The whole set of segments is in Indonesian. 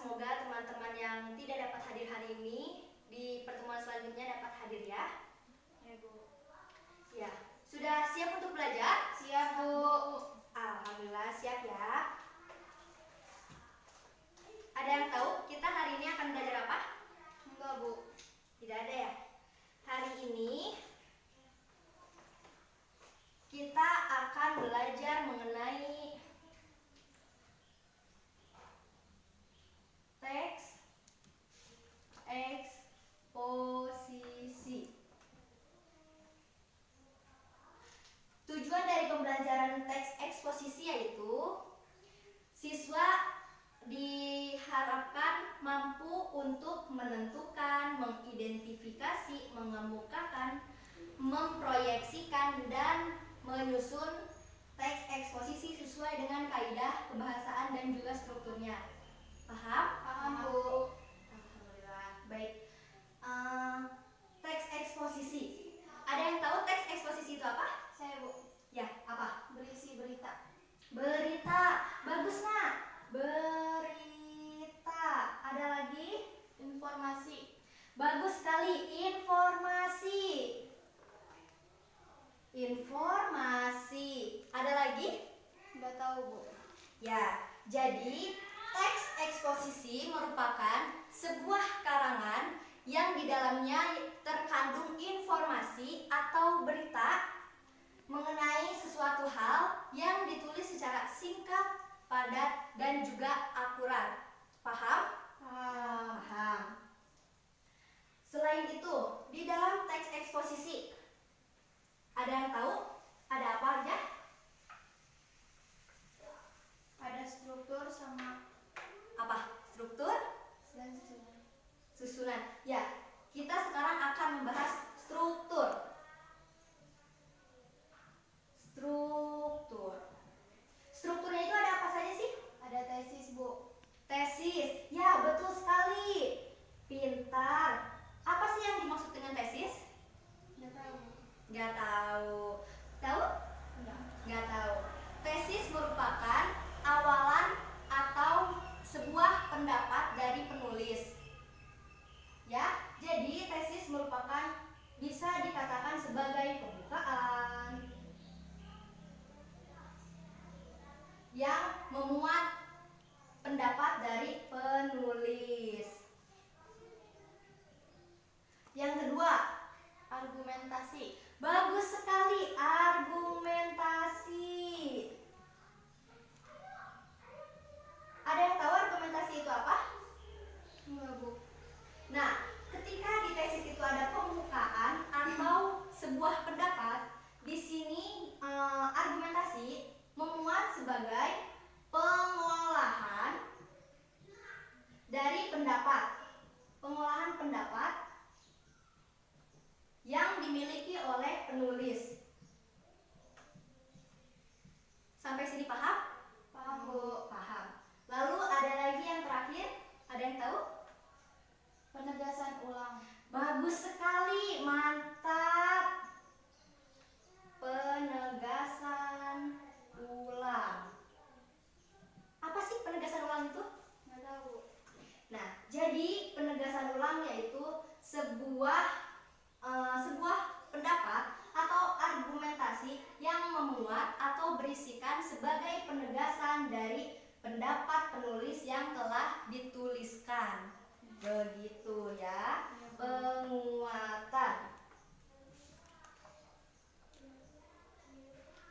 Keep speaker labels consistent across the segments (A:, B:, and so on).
A: semoga teman-teman yang tidak dapat hadir hari ini di pertemuan selanjutnya dapat hadir ya.
B: Ya, Bu.
A: Ya, sudah siap untuk belajar?
B: Siap, Bu.
A: Alhamdulillah siap ya. Ada yang tahu kita hari ini akan belajar apa?
B: Enggak, Bu.
A: Tidak ada ya. Hari ini kita akan belajar mengenai teks eksposisi. Tujuan dari pembelajaran teks eksposisi yaitu siswa diharapkan mampu untuk menentukan, mengidentifikasi, mengemukakan, memproyeksikan, dan menyusun teks eksposisi sesuai dengan kaidah kebahasaan dan juga strukturnya. Paham?
B: Paham, Bu.
A: Alhamdulillah. Baik. Teks eksposisi. Ada yang tahu teks eksposisi itu apa?
B: Saya, Bu.
A: Ya, apa?
B: Berisi berita.
A: Berita. Bagus, Nak. Berita. Ada lagi?
B: Informasi.
A: Bagus sekali. Informasi. Informasi. Ada lagi?
B: Enggak tahu, Bu.
A: Ya, jadi teks eksposisi merupakan sebuah karangan yang di dalamnya terkandung informasi atau berita mengenai sesuatu hal yang ditulis secara singkat, padat, dan juga akurat. Paham? Paham. Selain itu, di dalam teks eksposisi, ada yang tahu? Ada apa aja?
B: Ada struktur sama
A: Apa? Struktur?
B: dan susunan.
A: Susunan. Ya, kita sekarang akan membahas struktur. Strukturnya itu ada apa saja sih?
B: Ada tesis, Bu.
A: Tesis. Ya, betul sekali. Pintar. Apa sih yang dimaksud dengan tesis?
B: Enggak tahu, Bu.
A: Nggak tahu. Tahu?
B: Enggak.
A: Nggak tahu. Tesis merupakan awalan atau sebuah pendapat dari penulis. Ya, jadi tesis merupakan bisa dikatakan sebagai pembukaan yang memuat pendapat dari penulis. Yang kedua,
B: Argumentasi.
A: bagus sekali, argumentasi. Ada yang tahu argumentasi itu apa?
B: Enggak, Bu.
A: Nah, ketika di tesis itu ada pembukaan atau sebuah pendapat, di sini argumentasi memuat sebagai pengolahan dari pendapat. Pengolahan pendapat yang dimiliki oleh penulis. Sampai sini paham?
B: Paham, Bu.
A: Paham. Lalu ada lagi yang terakhir, ada yang tahu?
B: Penegasan ulang.
A: Bagus sekali, mantap. Penegasan ulang. Apa sih penegasan ulang itu?
B: Enggak tahu, Bu.
A: Nah, jadi penegasan ulang yaitu sebuah pendapat atau argumentasi yang memuat atau berisikan sebagai penegasan dari pendapat penulis yang telah dituliskan. Begitu ya, penguatan.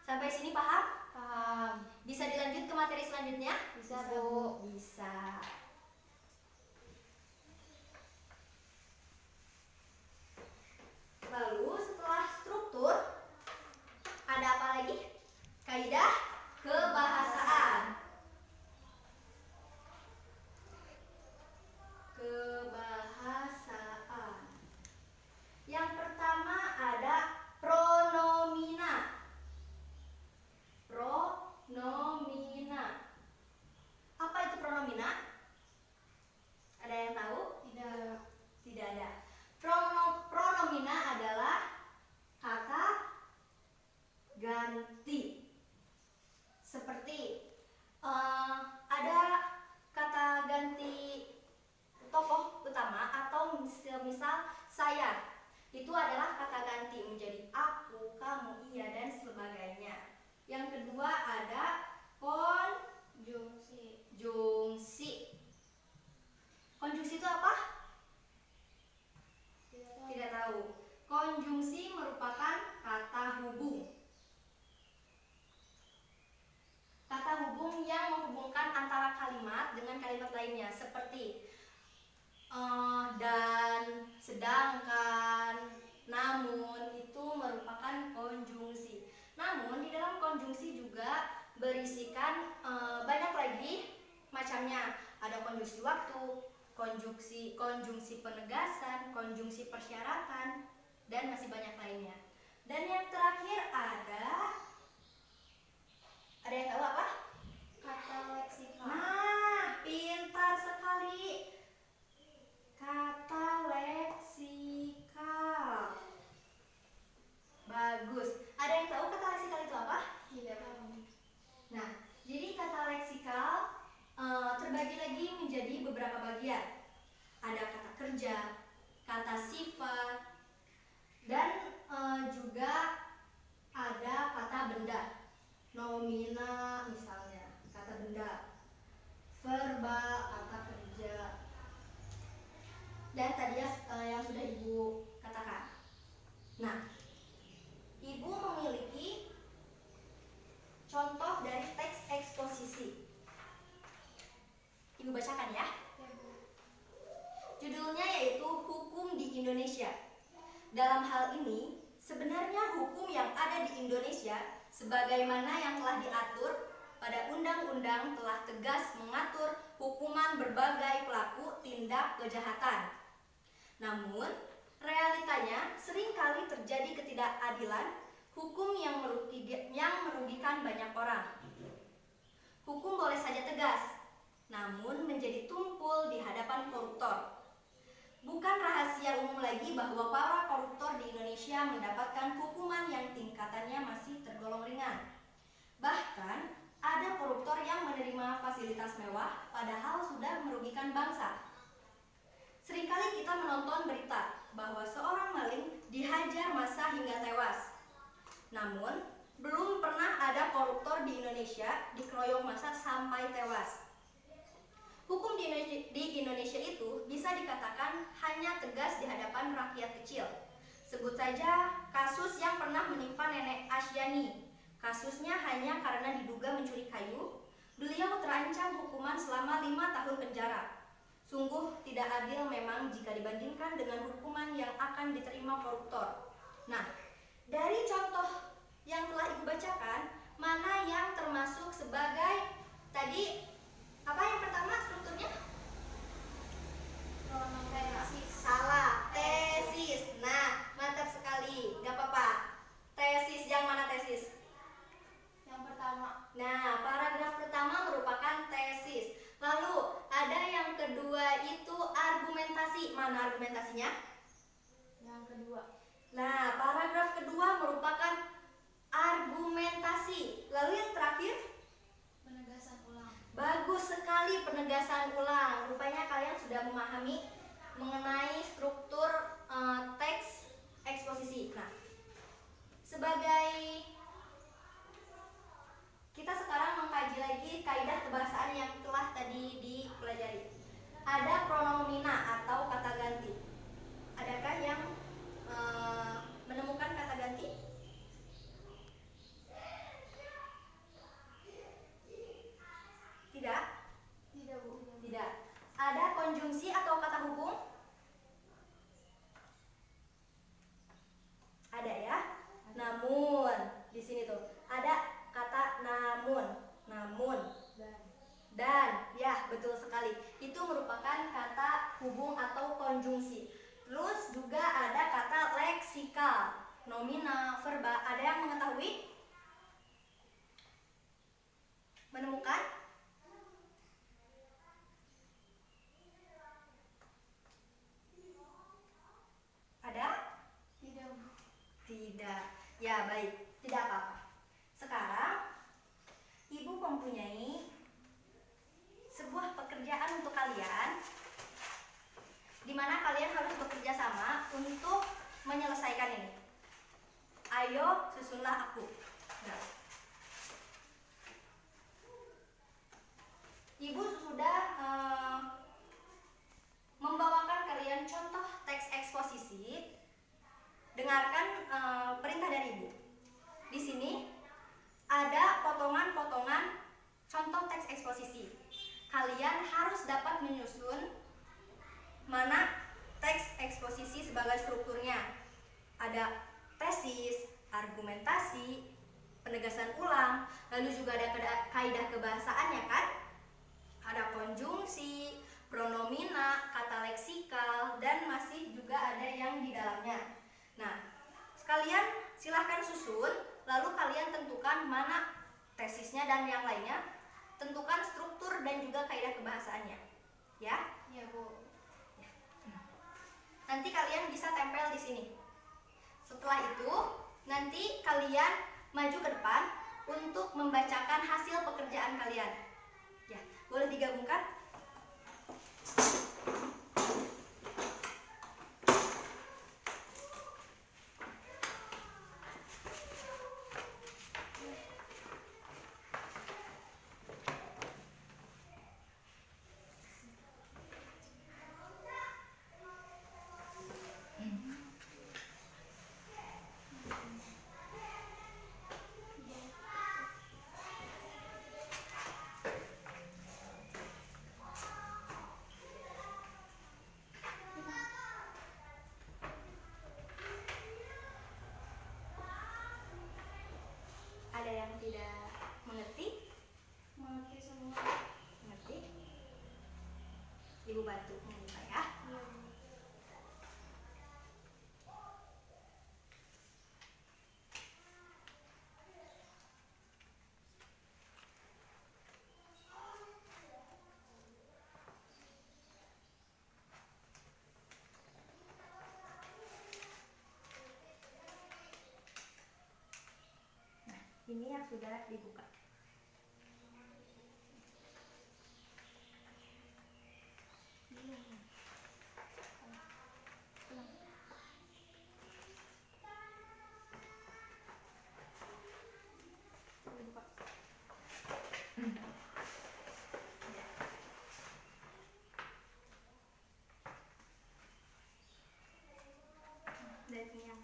A: Sampai sini paham?
B: Paham.
A: Bisa dilanjut ke materi selanjutnya?
B: Bisa, Bu.
A: Bisa. Lalu setelah struktur, ada apa lagi? Kaidah kebahasaan. Kebahasaan. Yang pertama ada pronomina. Pronomina. Apa itu pronomina? kalimat lainnya seperti dan, sedangkan, namun itu merupakan konjungsi. Namun di dalam konjungsi juga berisikan banyak lagi macamnya. Ada konjungsi waktu, konjungsi penegasan, konjungsi persyaratan, dan masih banyak lainnya. Dan yang terakhir ada yang tahu apa?
B: Kata leksikal.
A: Nah, pintar sekali. Kata leksikal. Bagus. Ada yang tahu kata leksikal itu apa?
B: Tidak tahu.
A: Nah, jadi kata leksikal terbagi lagi menjadi beberapa bagian. Ada kata kerja, kata sifat, dan juga ada kata benda. Nomina misalnya, kata benda. Verba, kata kerja. Dan tadi yang sudah Ibu katakan. Nah, Ibu memiliki contoh dari teks eksposisi. Ibu bacakan ya.
B: Ya, Bu.
A: Judulnya yaitu Hukum di Indonesia. Dalam hal ini, sebenarnya hukum yang ada di Indonesia sebagaimana yang telah diatur pada undang-undang telah tegas mengatur hukuman berbagai pelaku tindak kejahatan. Namun, realitanya seringkali terjadi ketidakadilan hukum yang merugikan banyak orang. Hukum boleh saja tegas, namun menjadi tumpul di hadapan koruptor. Bukan rahasia umum lagi bahwa para koruptor di Indonesia mendapatkan hukuman yang tingkatannya masih tergolong ringan. Bahkan, ada koruptor yang menerima fasilitas mewah padahal sudah merugikan bangsa. Seringkali kita menonton berita bahwa seorang maling dihajar massa hingga tewas. Namun, belum pernah ada koruptor di Indonesia dikeroyok massa sampai tewas. Hukum di Indonesia itu bisa dikatakan hanya tegas di hadapan rakyat kecil. Sebut saja kasus yang pernah menimpa Nenek Asyani. Kasusnya hanya karena diduga mencuri kayu, beliau terancam hukuman selama 5 tahun penjara. Sungguh tidak adil memang jika dibandingkan dengan hukuman yang akan diterima koruptor. Nah, dari contoh yang telah Ibu bacakan, mana yang termasuk sebagai tadi apa yang pertama strukturnya?
B: Tesis.
A: Salah, tesis. Nah, mantap sekali. Gak apa-apa. Tesis, yang mana tesis?
B: Yang pertama.
A: Nah, paragraf pertama merupakan tesis. Lalu, ada yang kedua itu argumentasi. Mana argumentasinya?
B: Yang kedua.
A: Nah, paragraf kedua merupakan argumentasi. Lalu yang terakhir?
B: Penegasan ulang.
A: Bagus sekali, penegasan ulang. Rupanya kalian sudah memahami mengenai struktur teks eksposisi. Nah, sebagai kita sekarang mengkaji lagi kaidah kebahasaan yang telah tadi dipelajari. Ada pronomina atau kata ganti. Adakah yang menemukan kata ganti? Tidak?
B: Tidak, Bu.
A: Tidak. Ada konjungsi atau kata hubung? Ada ya. Namun di sini tuh ada kata namun, dan ya betul sekali. Itu merupakan kata hubung atau konjungsi. Terus juga ada kata leksikal, nomina, verba. Ada yang mengetahui? Menemukan? Ada?
B: Tidak, Bu.
A: Tidak. Ya, baik. Tidak apa-apa. Sekarang Ibu mempunyai sebuah pekerjaan untuk kalian di mana kalian harus bekerja sama untuk menyelesaikan ini. Ayo, susunlah aku. Nah. Ibu sudah membawakan kalian contoh teks eksposisi. Dengarkan perintah dari Ibu. Di sini ada potongan-potongan contoh teks eksposisi. Kalian harus dapat menyusun mana teks eksposisi sebagai strukturnya. Ada tesis, argumentasi, penegasan ulang, lalu juga ada kaidah kebahasaannya kan? Ada konjungsi, pronomina, kata leksikal, dan masih juga ada yang di dalamnya. Nah, kalian silahkan susun, lalu kalian tentukan mana tesisnya dan yang lainnya. Tentukan struktur dan juga kaidah kebahasaannya. Ya?
B: Iya, Bu.
A: Nanti kalian bisa tempel di sini. Setelah itu, nanti kalian maju ke depan untuk membacakan hasil pekerjaan kalian. Ya, boleh digabungkan? Ada yang tidak mengerti?
B: Mengerti semua.
A: Mengerti? Ibu bantu membuka ya.
B: Iya, Bu.
A: Nah, ini yang sudah dibuka. Dan ini yang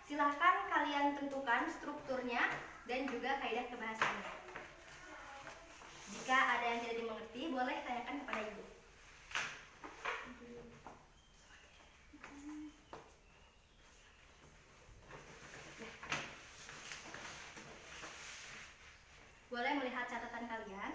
A: silahkan kalian tentukan strukturnya dan juga kaidah kebahasaannya. Jika ada yang tidak dimengerti, boleh tanyakan kepada ibu. Boleh melihat catatan kalian.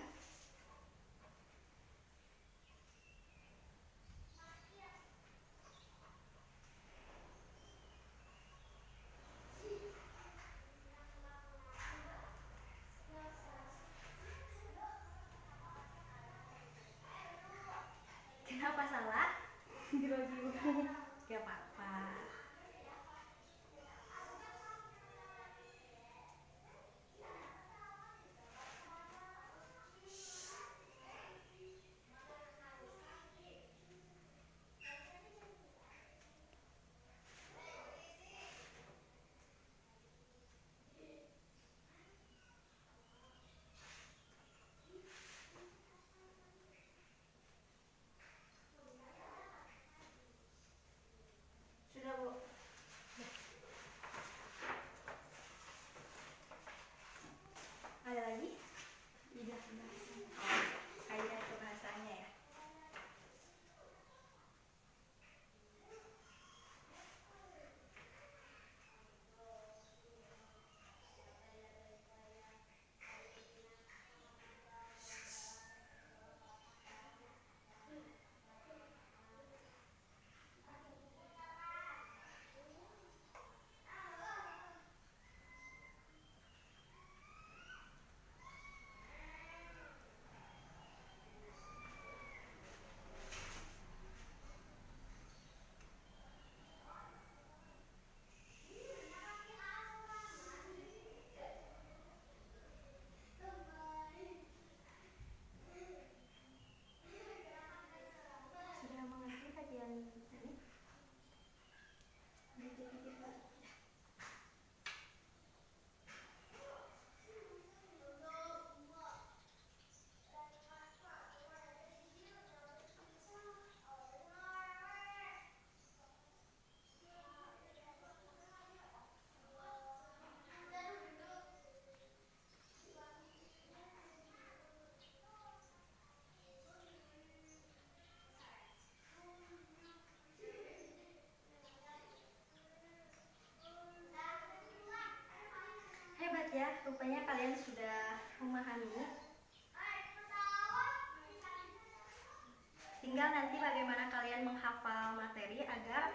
A: tinggal nanti bagaimana kalian menghafal materi agar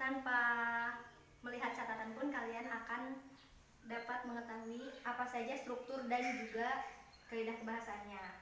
A: tanpa melihat catatan pun kalian akan dapat mengetahui apa saja struktur dan juga kaidah bahasanya.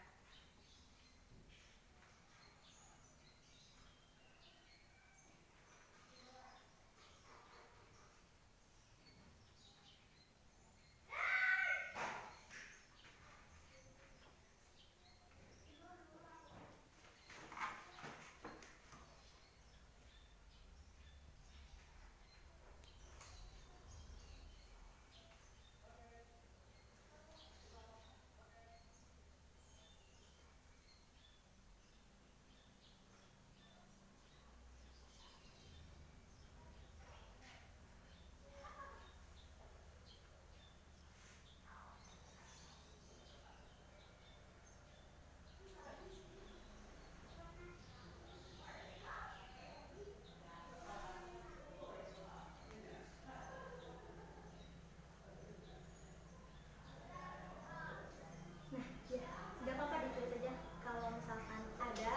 A: Tidak apa-apa ditulis saja. Kalau misalkan ada,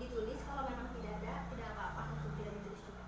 A: ditulis. Kalau memang tidak ada, tidak apa-apa untuk tidak ditulis juga.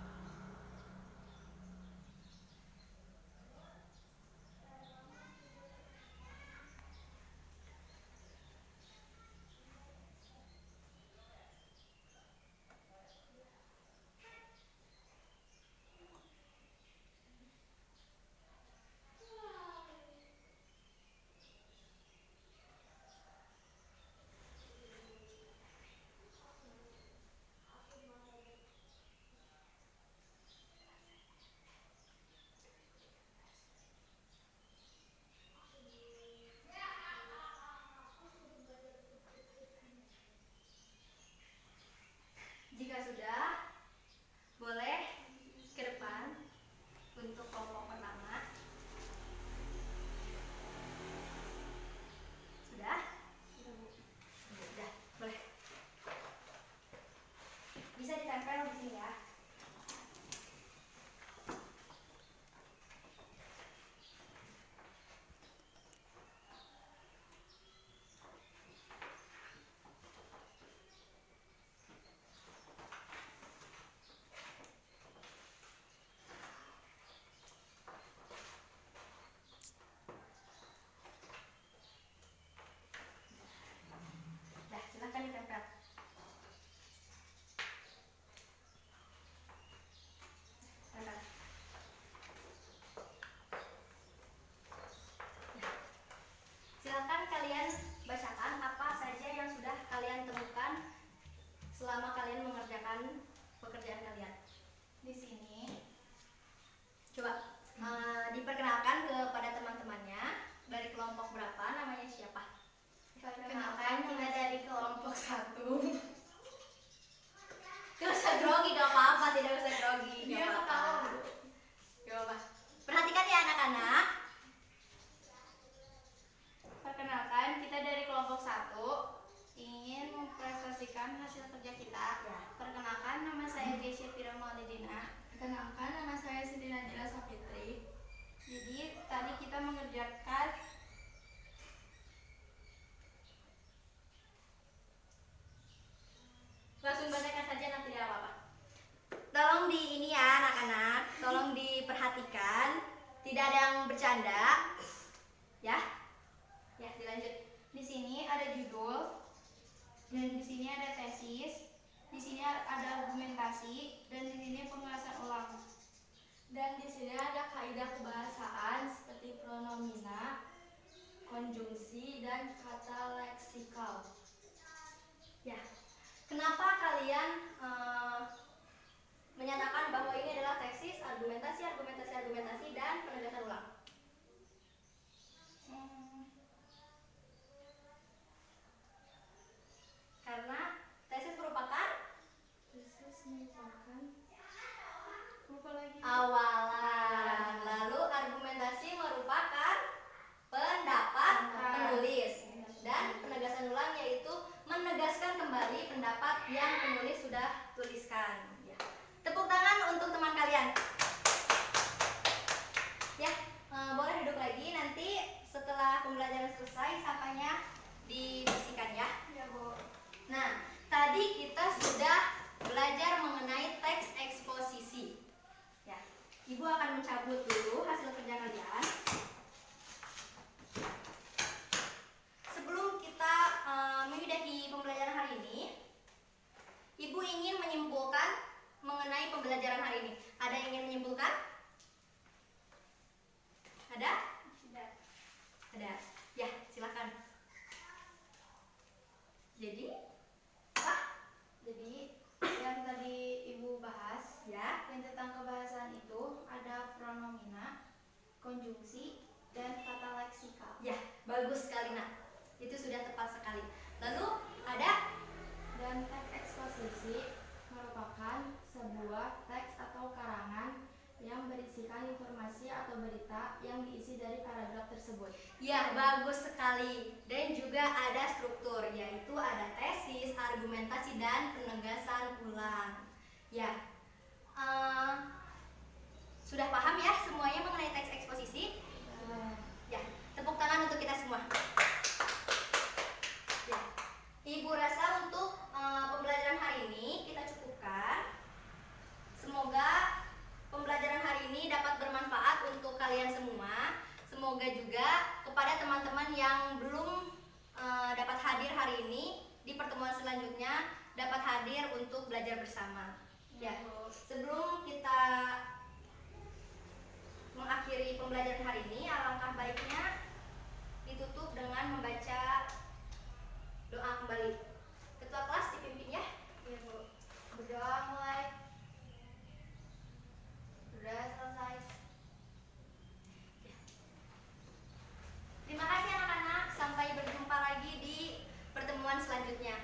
A: Jika sudah, boleh ke depan untuk kelompok pertama. Sudah? Sudah, boleh. Bisa ditempel di sini ya. Nah, silahkan ditempel. Tempel. Silakan kalian bacakan apa saja yang sudah kalian temukan selama kalian mengerjakan pekerjaan kalian.
B: Di sini
A: Coba diperkenalkan kepada teman-temannya. Dari kelompok berapa, namanya siapa?
B: perkenalkan kita dari kelompok 1.
A: Gak usah grogi, gak apa-apa, tidak usah grogi.
B: Dia
A: Gak
B: ketawa,
A: apa-apa.
B: Bu.
A: Gak apa-apa. Perhatikan ya anak-anak.
B: Perkenalkan kita dari kelompok 1 ingin mempresentasikan hasil kerja kita.
A: Ya.
B: Perkenalkan nama saya Keisha Fira Maulidina.
C: Perkenalkan, nama saya Siti Nadila Sapitri.
B: Jadi tadi kita mengerjakan
A: Langsung bacakan saja, nanti tidak apa-apa. Tolong di ini ya anak-anak, tolong diperhatikan. Tidak ada yang bercanda. Ya. Ya, dilanjut.
B: di sini ada judul dan di sini ada tesis, di sini ada argumentasi dan di sini penjelasan ulang.
C: Dan di sini ada kaidah kebahasaan seperti pronomina, konjungsi, dan kata leksikal.
A: Ya. Kenapa kalian menyatakan bahwa ini adalah tesis, argumentasi, dan penegasan ulang? Karena tesis merupakan
B: Lupa lagi.
A: awalan, lalu argumentasi merupakan pendapat penulis, dan penegasan ulang yaitu menegaskan kembali pendapat yang penulis sudah tuliskan. Ya. Tepuk tangan untuk teman kalian. Ya, boleh duduk lagi. Nanti setelah pembelajaran selesai sampahnya dibersihkan ya.
B: Ya, Bu.
A: Nah, tadi kita Ibu ingin menyimpulkan mengenai pembelajaran hari ini. Ada yang ingin menyimpulkan? Ada? Ada. Ya, silakan. Jadi, apa?
B: Jadi yang tadi Ibu bahas,
A: Ya.
B: yang tentang kebahasaan itu ada pronomina, konjungsi, dan kata leksikal.
A: Ya, bagus sekali nak. Itu sudah tepat sekali. Lalu ada?
B: Dan teks eksposisi merupakan sebuah teks atau karangan yang berisikan informasi atau berita yang diisi dari paragraf tersebut.
A: Ya, bagus sekali. Dan juga ada struktur, yaitu ada tesis, argumentasi, dan penegasan ulang. Ya, sudah paham ya semuanya mengenai teks eksposisi? Ya, tepuk tangan untuk kita semua. Ya, Ibu rasa untuk pembelajaran hari ini kita cukupkan. Semoga pembelajaran hari ini dapat bermanfaat untuk kalian semua. Semoga juga kepada teman-teman yang belum dapat hadir hari ini, di pertemuan selanjutnya dapat hadir untuk belajar bersama. Ya, sebelum kita mengakhiri pembelajaran hari ini, alangkah baiknya ditutup dengan membaca doa kembali. Ketua kelas dipimpin ya.
B: Iya Bu. Berdoa mulai. Sudah selesai.
A: Terima kasih anak-anak. Sampai berjumpa lagi di pertemuan selanjutnya.